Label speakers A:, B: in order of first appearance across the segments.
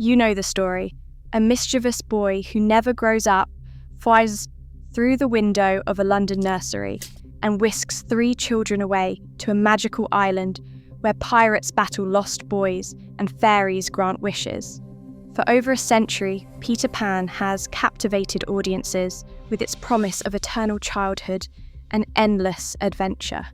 A: You know the story. A mischievous boy who never grows up flies through the window of a London nursery and whisks 3 children away to a magical island where pirates battle lost boys and fairies grant wishes. For over a century, Peter Pan has captivated audiences with its promise of eternal childhood and endless adventure.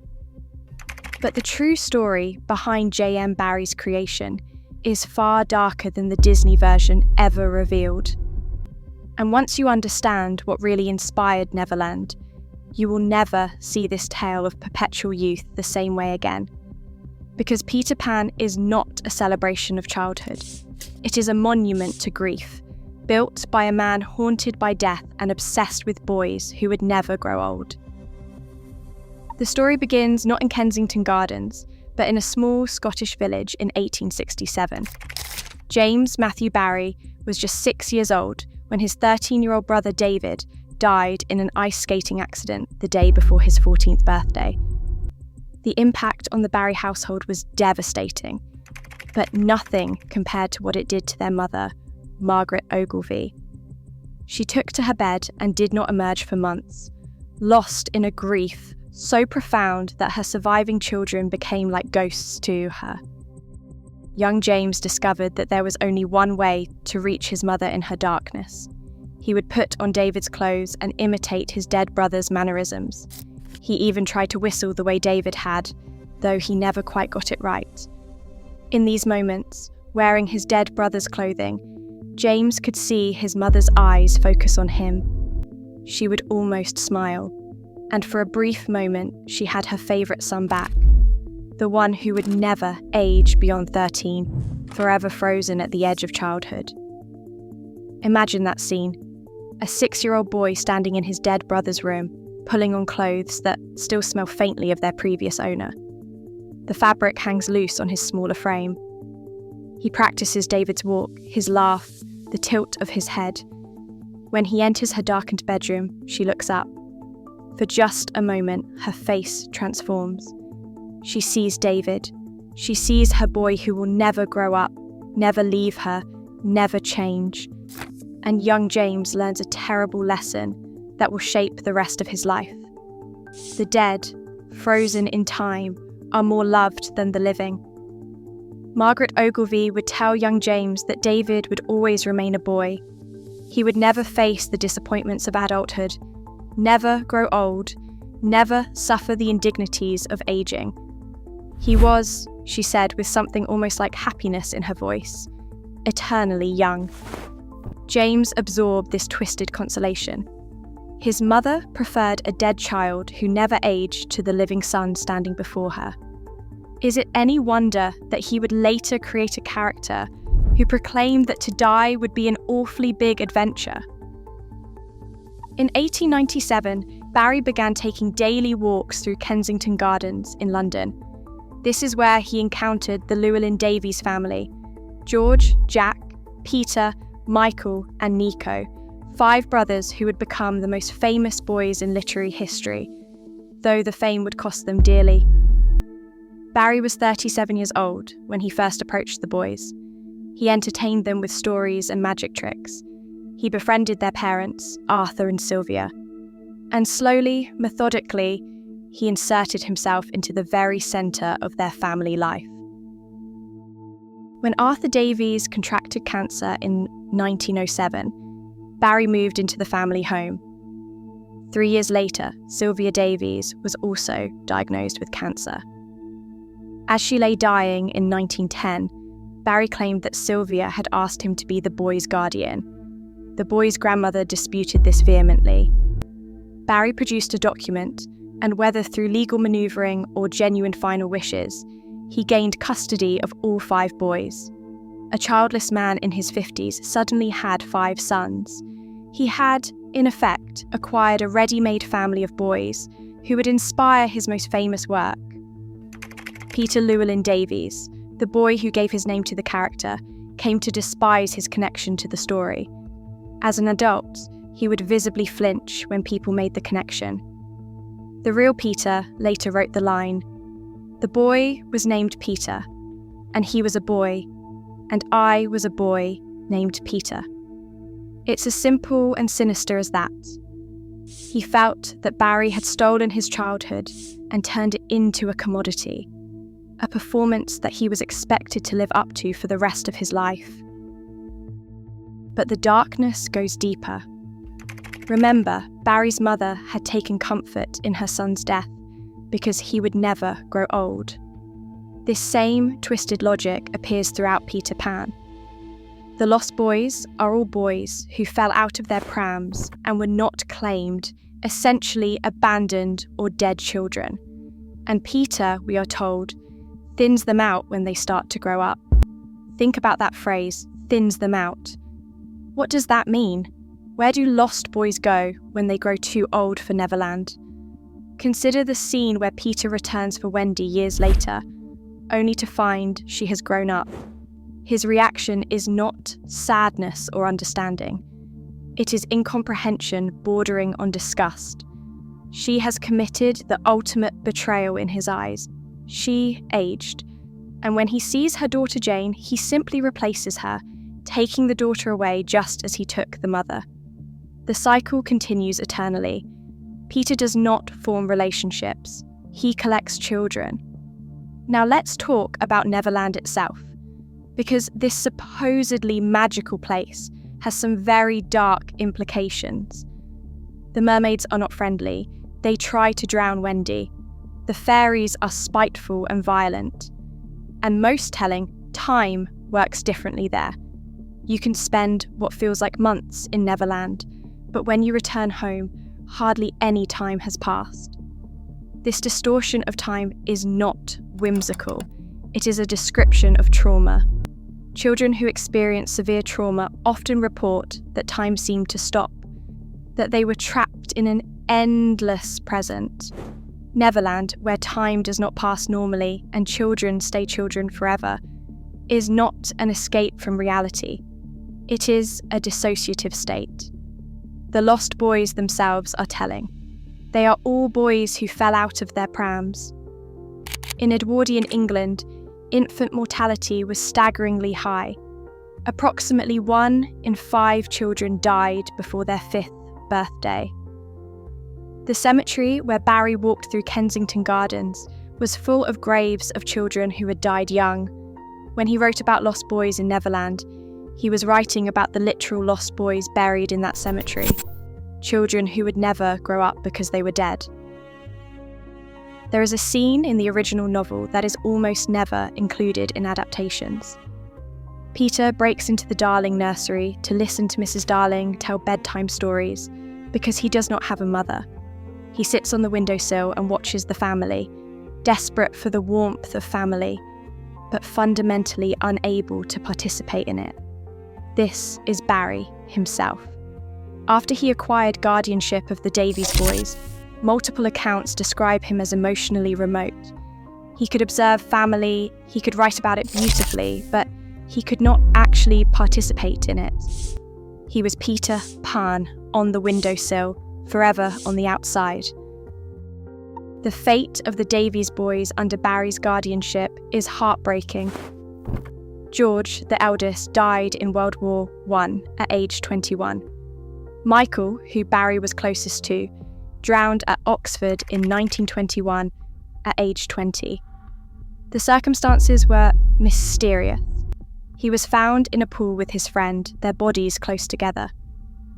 A: But the true story behind J.M. Barrie's creation is far darker than the Disney version ever revealed. And once you understand what really inspired Neverland, you will never see this tale of perpetual youth the same way again. Because Peter Pan is not a celebration of childhood. It is a monument to grief, built by a man haunted by death and obsessed with boys who would never grow old. The story begins not in Kensington Gardens, but in a small Scottish village in 1867. James Matthew Barrie was just 6 years old when his 13-year-old brother David died in an ice skating accident the day before his 14th birthday. The impact on the Barrie household was devastating, but nothing compared to what it did to their mother, Margaret Ogilvy. She took to her bed and did not emerge for months, lost in a grief so profound that her surviving children became like ghosts to her. Young James discovered that there was only one way to reach his mother in her darkness. He would put on David's clothes and imitate his dead brother's mannerisms. He even tried to whistle the way David had, though he never quite got it right. In these moments, wearing his dead brother's clothing, James could see his mother's eyes focus on him. She would almost smile, and for a brief moment she had her favourite son back, the one who would never age beyond 13, forever frozen at the edge of childhood. Imagine that scene, a 6-year-old boy standing in his dead brother's room, pulling on clothes that still smell faintly of their previous owner. The fabric hangs loose on his smaller frame. He practices David's walk, his laugh, the tilt of his head. When he enters her darkened bedroom, she looks up. For just a moment, her face transforms. She sees David. She sees her boy who will never grow up, never leave her, never change. And young James learns a terrible lesson that will shape the rest of his life. The dead, frozen in time, are more loved than the living. Margaret Ogilvy would tell young James that David would always remain a boy. He would never face the disappointments of adulthood, never grow old, never suffer the indignities of aging. He was, she said with something almost like happiness in her voice, eternally young. James absorbed this twisted consolation. His mother preferred a dead child who never aged to the living son standing before her. Is it any wonder that he would later create a character who proclaimed that to die would be an awfully big adventure? In 1897, Barrie began taking daily walks through Kensington Gardens in London. This is where he encountered the Llewelyn-Davies family: George, Jack, Peter, Michael, and Nico, 5 brothers who would become the most famous boys in literary history, though the fame would cost them dearly. Barrie was 37 years old when he first approached the boys. He entertained them with stories and magic tricks. He befriended their parents, Arthur and Sylvia. And slowly, methodically, he inserted himself into the very centre of their family life. When Arthur Davies contracted cancer in 1907, Barrie moved into the family home. 3 years later, Sylvia Davies was also diagnosed with cancer. As she lay dying in 1910, Barrie claimed that Sylvia had asked him to be the boy's guardian. The boy's grandmother disputed this vehemently. Barrie produced a document, and whether through legal manoeuvring or genuine final wishes, he gained custody of all 5 boys. A childless man in his 50s suddenly had 5 sons. He had, in effect, acquired a ready-made family of boys who would inspire his most famous work. Peter Llewelyn-Davies, the boy who gave his name to the character, came to despise his connection to the story. As an adult, he would visibly flinch when people made the connection. The real Peter later wrote the line, "The boy was named Peter, and he was a boy, and I was a boy, named Peter. It's as simple and sinister as that. He felt that Barrie had stolen his childhood and turned it into a commodity, a performance that he was expected to live up to for the rest of his life. But the darkness goes deeper. Remember, Barrie's mother had taken comfort in her son's death because he would never grow old. This same twisted logic appears throughout Peter Pan. The lost boys are all boys who fell out of their prams and were not claimed, essentially abandoned or dead children. And Peter, we are told, thins them out when they start to grow up. Think about that phrase, thins them out. What does that mean? Where do lost boys go when they grow too old for Neverland? Consider the scene where Peter returns for Wendy years later, only to find she has grown up. His reaction is not sadness or understanding. It is incomprehension bordering on disgust. She has committed the ultimate betrayal in his eyes. She aged. And when he sees her daughter Jane, he simply replaces her, taking the daughter away just as he took the mother. The cycle continues eternally. Peter does not form relationships. He collects children. Now let's talk about Neverland itself, because this supposedly magical place has some very dark implications. The mermaids are not friendly. They try to drown Wendy. The fairies are spiteful and violent. And most telling, time works differently there. You can spend what feels like months in Neverland, but when you return home, hardly any time has passed. This distortion of time is not whimsical. It is a description of trauma. Children who experience severe trauma often report that time seemed to stop, that they were trapped in an endless present. Neverland, where time does not pass normally and children stay children forever, is not an escape from reality. It is a dissociative state. The lost boys themselves are telling. They are all boys who fell out of their prams. In Edwardian England, infant mortality was staggeringly high. Approximately 1 in 5 children died before their 5th birthday. The cemetery where Barrie walked through Kensington Gardens was full of graves of children who had died young. When he wrote about lost boys in Neverland, he was writing about the literal lost boys buried in that cemetery, children who would never grow up because they were dead. There is a scene in the original novel that is almost never included in adaptations. Peter breaks into the Darling nursery to listen to Mrs. Darling tell bedtime stories because he does not have a mother. He sits on the windowsill and watches the family, desperate for the warmth of family, but fundamentally unable to participate in it. This is Barrie himself. After he acquired guardianship of the Davies boys, multiple accounts describe him as emotionally remote. He could observe family, he could write about it beautifully, but he could not actually participate in it. He was Peter Pan on the windowsill, forever on the outside. The fate of the Davies boys under Barrie's guardianship is heartbreaking. George, the eldest, died in World War I at age 21. Michael, who Barrie was closest to, drowned at Oxford in 1921 at age 20. The circumstances were mysterious. He was found in a pool with his friend, their bodies close together.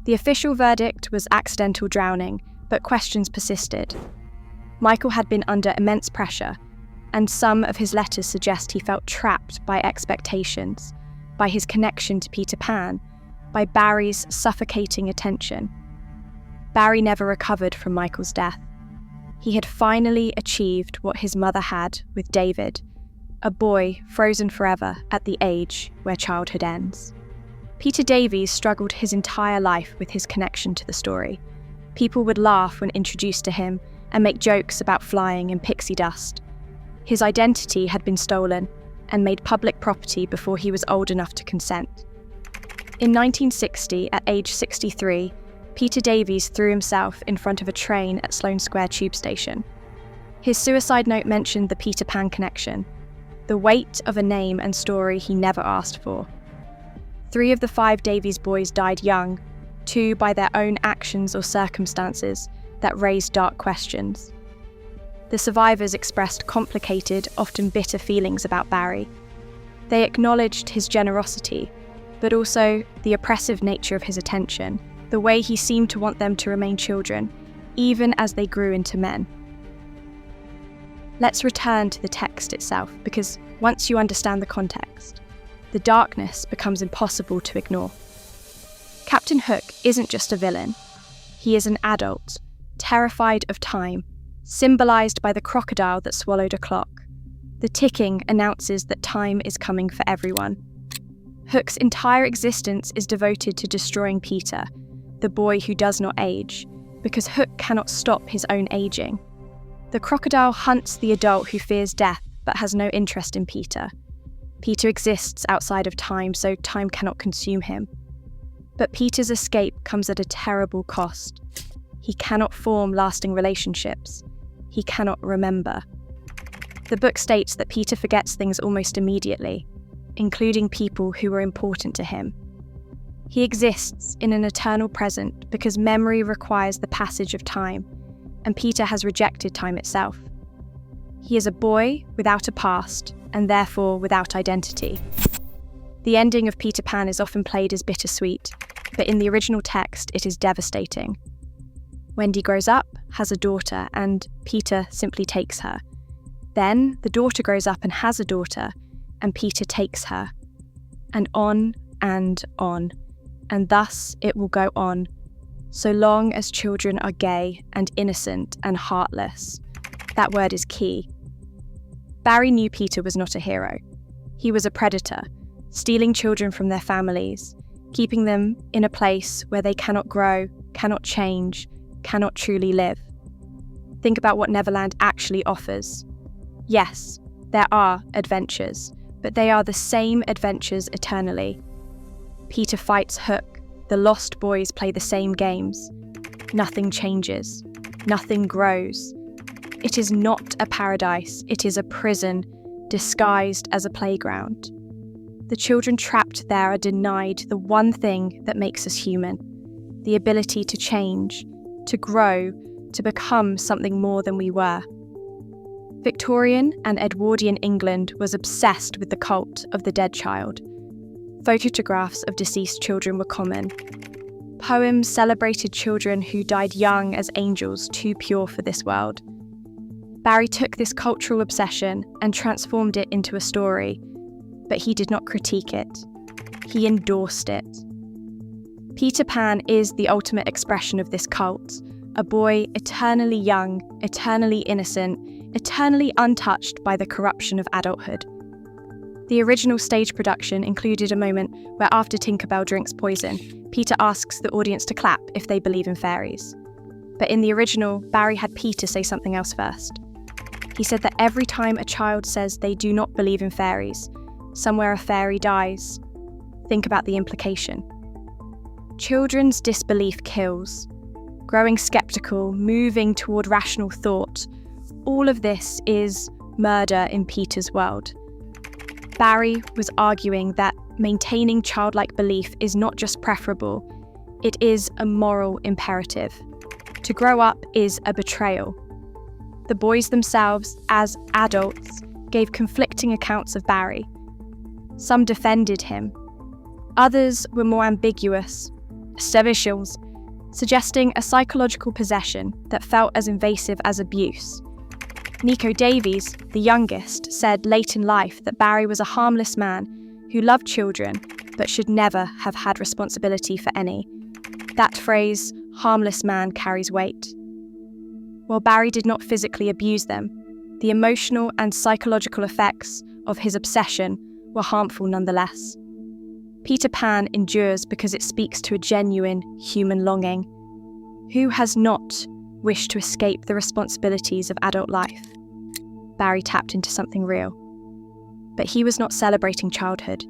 A: The official verdict was accidental drowning, but questions persisted. Michael had been under immense pressure, and some of his letters suggest he felt trapped by expectations, by his connection to Peter Pan, by Barrie's suffocating attention. Barrie never recovered from Michael's death. He had finally achieved what his mother had with David, a boy frozen forever at the age where childhood ends. Peter Davies struggled his entire life with his connection to the story. People would laugh when introduced to him and make jokes about flying in pixie dust. His identity had been stolen and made public property before he was old enough to consent. In 1960, at age 63, Peter Davies threw himself in front of a train at Sloane Square tube station. His suicide note mentioned the Peter Pan connection, the weight of a name and story he never asked for. 3 of the 5 Davies boys died young, 2 by their own actions or circumstances that raised dark questions. The survivors expressed complicated, often bitter feelings about Barrie. They acknowledged his generosity, but also the oppressive nature of his attention, the way he seemed to want them to remain children, even as they grew into men. Let's return to the text itself, because once you understand the context, the darkness becomes impossible to ignore. Captain Hook isn't just a villain. He is an adult, terrified of time, symbolised by the crocodile that swallowed a clock. The ticking announces that time is coming for everyone. Hook's entire existence is devoted to destroying Peter, the boy who does not age, because Hook cannot stop his own aging. The crocodile hunts the adult who fears death but has no interest in Peter. Peter exists outside of time, so time cannot consume him. But Peter's escape comes at a terrible cost. He cannot form lasting relationships. He cannot remember. The book states that Peter forgets things almost immediately, including people who were important to him. He exists in an eternal present because memory requires the passage of time, and Peter has rejected time itself. He is a boy without a past, and therefore without identity. The ending of Peter Pan is often played as bittersweet, but in the original text it is devastating. Wendy grows up, has a daughter, and Peter simply takes her. Then the daughter grows up and has a daughter, and Peter takes her. And on, and thus it will go on, so long as children are gay and innocent and heartless. That word is key. Barrie knew Peter was not a hero. He was a predator, stealing children from their families, keeping them in a place where they cannot grow, cannot change, cannot truly live. Think about what Neverland actually offers. Yes, there are adventures, but they are the same adventures eternally. Peter fights Hook. The lost boys play the same games. Nothing changes. Nothing grows. It is not a paradise. It is a prison, disguised as a playground. The children trapped there are denied the one thing that makes us human, the ability to change, to grow, to become something more than we were. Victorian and Edwardian England was obsessed with the cult of the dead child. Photographs of deceased children were common. Poems celebrated children who died young as angels too pure for this world. Barrie took this cultural obsession and transformed it into a story, but he did not critique it. He endorsed it. Peter Pan is the ultimate expression of this cult, a boy eternally young, eternally innocent, eternally untouched by the corruption of adulthood. The original stage production included a moment where after Tinker Bell drinks poison, Peter asks the audience to clap if they believe in fairies. But in the original, Barrie had Peter say something else first. He said that every time a child says they do not believe in fairies, somewhere a fairy dies. Think about the implication. Children's disbelief kills. Growing skeptical, moving toward rational thought, all of this is murder in Peter's world. Barrie was arguing that maintaining childlike belief is not just preferable, it is a moral imperative. To grow up is a betrayal. The boys themselves, as adults, gave conflicting accounts of Barrie. Some defended him. Others were more ambiguous, sevicials, suggesting a psychological possession that felt as invasive as abuse. Nico Davies, the youngest, said late in life that Barrie was a harmless man who loved children but should never have had responsibility for any. That phrase, harmless man, carries weight. While Barrie did not physically abuse them, the emotional and psychological effects of his obsession were harmful nonetheless. Peter Pan endures because it speaks to a genuine human longing. Who has not wished to escape the responsibilities of adult life? Barrie tapped into something real. But he was not celebrating childhood.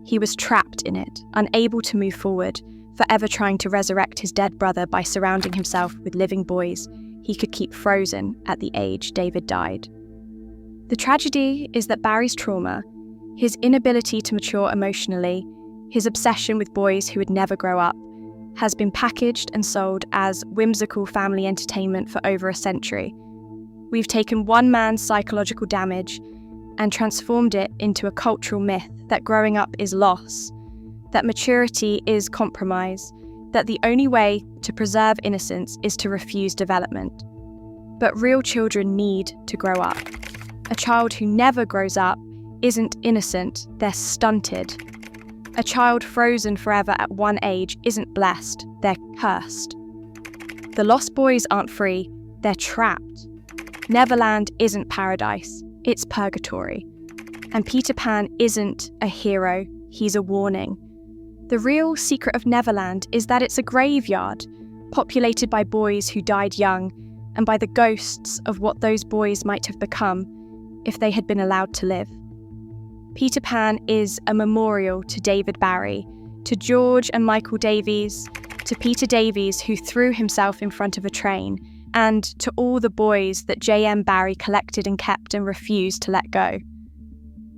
A: He was trapped in it, unable to move forward, forever trying to resurrect his dead brother by surrounding himself with living boys he could keep frozen at the age David died. The tragedy is that Barrie's trauma, his inability to mature emotionally, his obsession with boys who would never grow up, has been packaged and sold as whimsical family entertainment for over a century. We've taken one man's psychological damage and transformed it into a cultural myth that growing up is loss, that maturity is compromise, that the only way to preserve innocence is to refuse development. But real children need to grow up. A child who never grows up isn't innocent, they're stunted. A child frozen forever at one age isn't blessed, they're cursed. The lost boys aren't free, they're trapped. Neverland isn't paradise, it's purgatory. And Peter Pan isn't a hero, he's a warning. The real secret of Neverland is that it's a graveyard, populated by boys who died young, and by the ghosts of what those boys might have become if they had been allowed to live. Peter Pan is a memorial to David Barrie, to George and Michael Davies, to Peter Davies who threw himself in front of a train, and to all the boys that J.M. Barrie collected and kept and refused to let go.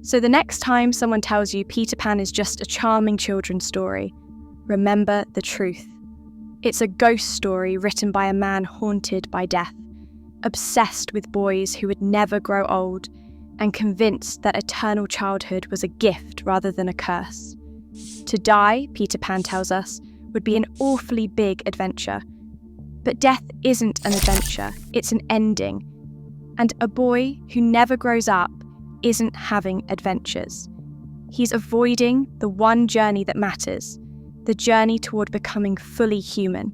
A: So the next time someone tells you Peter Pan is just a charming children's story, remember the truth. It's a ghost story written by a man haunted by death, obsessed with boys who would never grow old, and convinced that eternal childhood was a gift rather than a curse. To die, Peter Pan tells us, would be an awfully big adventure. But death isn't an adventure, it's an ending. And a boy who never grows up isn't having adventures. He's avoiding the one journey that matters, the journey toward becoming fully human.